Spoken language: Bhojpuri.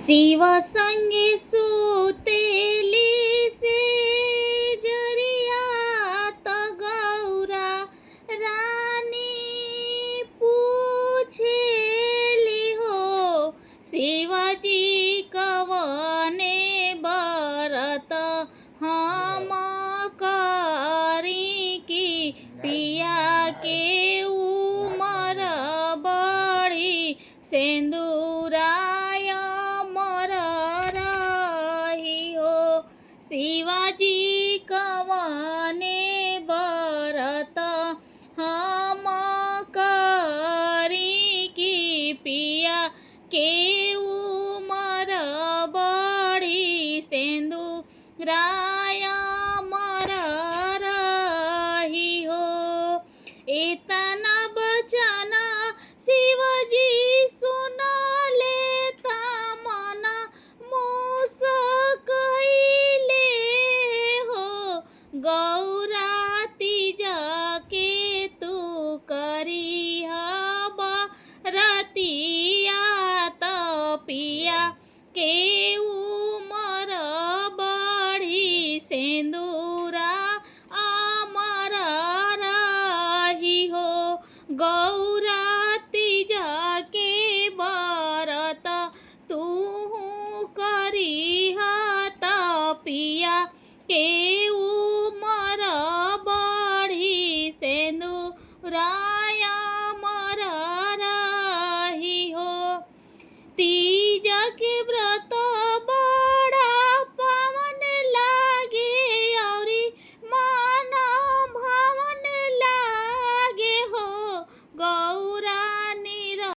शिव संगे सुतेली से जरिया त गौरा रानी पूछेली हो शिवजी कवने बरत हम करी की पिया के उमर बड़ी सेंदूराय मर रही हो शिवाजी कवने बरत हम करी की पिया के उमर बड़ी सेंदूराय मर रही हो। इतना बचन शिवजी सुन लेता मन मुस्कइले हो गौरा तीज के तू करिह बरतिया त पिया के उमर बड़ी सेंदूर